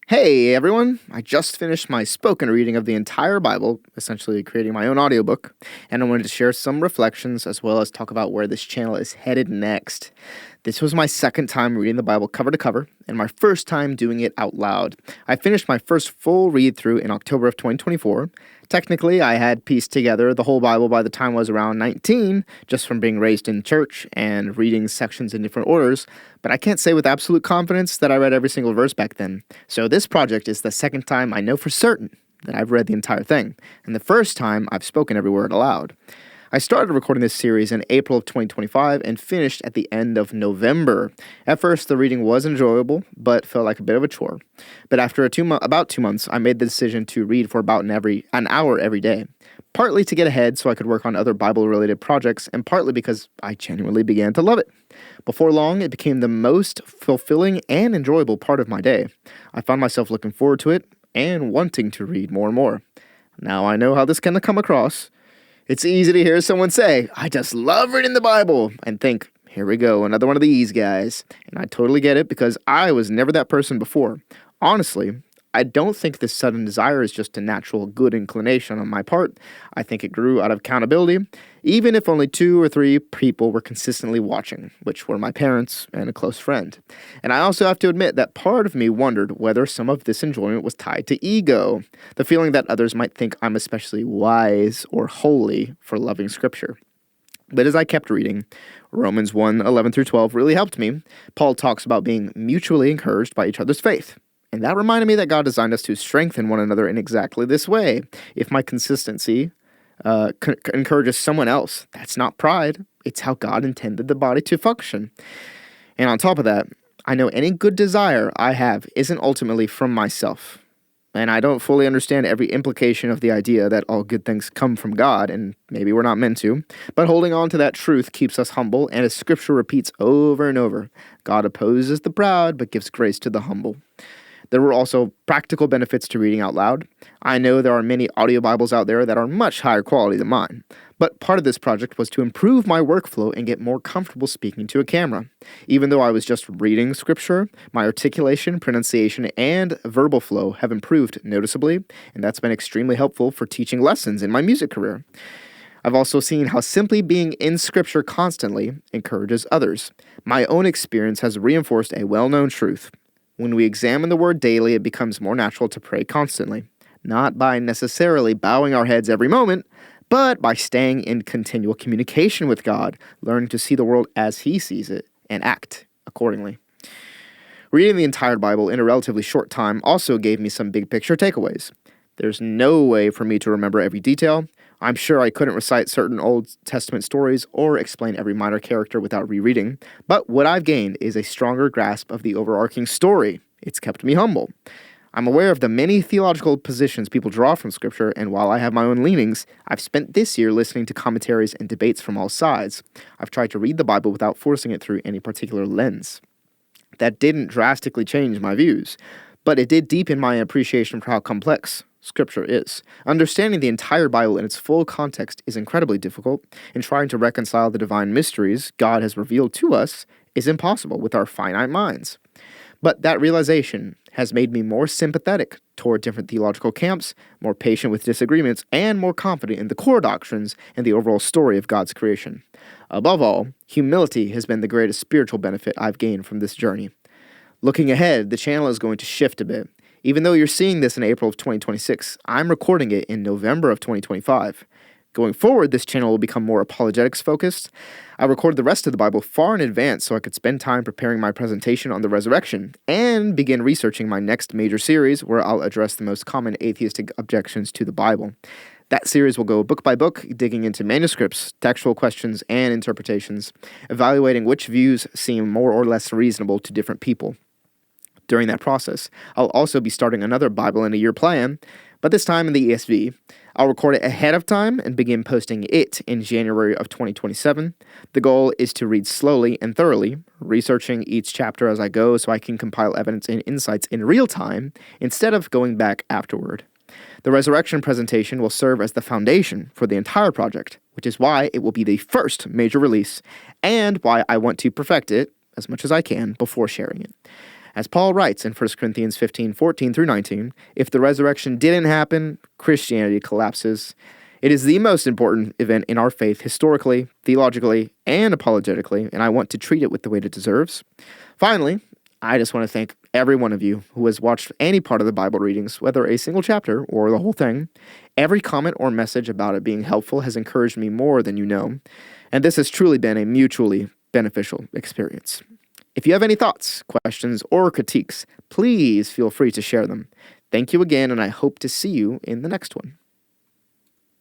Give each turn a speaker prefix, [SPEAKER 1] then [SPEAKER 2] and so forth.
[SPEAKER 1] Hey everyone, I just finished my spoken reading of the entire Bible, essentially creating my own audiobook, and I wanted to share some reflections as well as talk about where this channel is headed next. This was my second time reading the Bible cover to cover, and my first time doing it out loud. I finished my first full read through in October of 2024. Technically, I had pieced together the whole Bible by the time I was around 19, just from being raised in church and reading sections in different orders, but I can't say with absolute confidence that I read every single verse back then. So this project is the second time I know for certain that I've read the entire thing, and the first time I've spoken every word aloud. I started recording this series in April of 2025 and finished at the end of November. At first, the reading was enjoyable, but felt like a bit of a chore. But after about 2 months, I made the decision to read for about an hour every day, partly to get ahead so I could work on other Bible-related projects, and partly because I genuinely began to love it. Before long, it became the most fulfilling and enjoyable part of my day. I found myself looking forward to it and wanting to read more and more. Now I know how this can come across. It's easy to hear someone say, "I just love reading the Bible," and think, here we go, another one of these guys. And I totally get it because I was never that person before. Honestly, I don't think this sudden desire is just a natural good inclination on my part. I think it grew out of accountability, even if only 2 or 3 people were consistently watching, which were my parents and a close friend. And I also have to admit that part of me wondered whether some of this enjoyment was tied to ego, the feeling that others might think I'm especially wise or holy for loving Scripture. But as I kept reading, Romans 1:11 through 12 really helped me. Paul talks about being mutually encouraged by each other's faith. And that reminded me that God designed us to strengthen one another in exactly this way. If my consistency encourages someone else, that's not pride. It's how God intended the body to function. And on top of that, I know any good desire I have isn't ultimately from myself. And I don't fully understand every implication of the idea that all good things come from God, and maybe we're not meant to. But holding on to that truth keeps us humble, and as Scripture repeats over and over, God opposes the proud but gives grace to the humble. There were also practical benefits to reading out loud. I know there are many audio Bibles out there that are much higher quality than mine, but part of this project was to improve my workflow and get more comfortable speaking to a camera. Even though I was just reading Scripture, my articulation, pronunciation, and verbal flow have improved noticeably, and that's been extremely helpful for teaching lessons in my music career. I've also seen how simply being in Scripture constantly encourages others. My own experience has reinforced a well-known truth. When we examine the Word daily, it becomes more natural to pray constantly, not by necessarily bowing our heads every moment, but by staying in continual communication with God, learning to see the world as He sees it, and act accordingly. Reading the entire Bible in a relatively short time also gave me some big picture takeaways. There's no way for me to remember every detail. I'm sure I couldn't recite certain Old Testament stories or explain every minor character without rereading, but what I've gained is a stronger grasp of the overarching story. It's kept me humble. I'm aware of the many theological positions people draw from Scripture, and while I have my own leanings, I've spent this year listening to commentaries and debates from all sides. I've tried to read the Bible without forcing it through any particular lens. That didn't drastically change my views, but it did deepen my appreciation for how complex Scripture is. Understanding the entire Bible in its full context is incredibly difficult, and trying to reconcile the divine mysteries God has revealed to us is impossible with our finite minds. But that realization has made me more sympathetic toward different theological camps, more patient with disagreements, and more confident in the core doctrines and the overall story of God's creation. Above all, humility has been the greatest spiritual benefit I've gained from this journey. Looking ahead, the channel is going to shift a bit. Even though you're seeing this in April of 2026, I'm recording it in November of 2025. Going forward, this channel will become more apologetics focused. I recorded the rest of the Bible far in advance so I could spend time preparing my presentation on the resurrection and begin researching my next major series where I'll address the most common atheistic objections to the Bible. That series will go book by book, digging into manuscripts, textual questions, and interpretations, evaluating which views seem more or less reasonable to different people. During that process, I'll also be starting another Bible in a Year plan, but this time in the ESV. I'll record it ahead of time and begin posting it in January of 2027. The goal is to read slowly and thoroughly, researching each chapter as I go so I can compile evidence and insights in real time instead of going back afterward. The resurrection presentation will serve as the foundation for the entire project, which is why it will be the first major release and why I want to perfect it as much as I can before sharing it. As Paul writes in 1 Corinthians 15:14 through 19, if the resurrection didn't happen, Christianity collapses. It is the most important event in our faith historically, theologically, and apologetically, and I want to treat it with the weight it deserves. Finally, I just want to thank every one of you who has watched any part of the Bible readings, whether a single chapter or the whole thing. Every comment or message about it being helpful has encouraged me more than you know, and this has truly been a mutually beneficial experience. If you have any thoughts, questions, or critiques, please feel free to share them. Thank you again, and I hope to see you in the next one.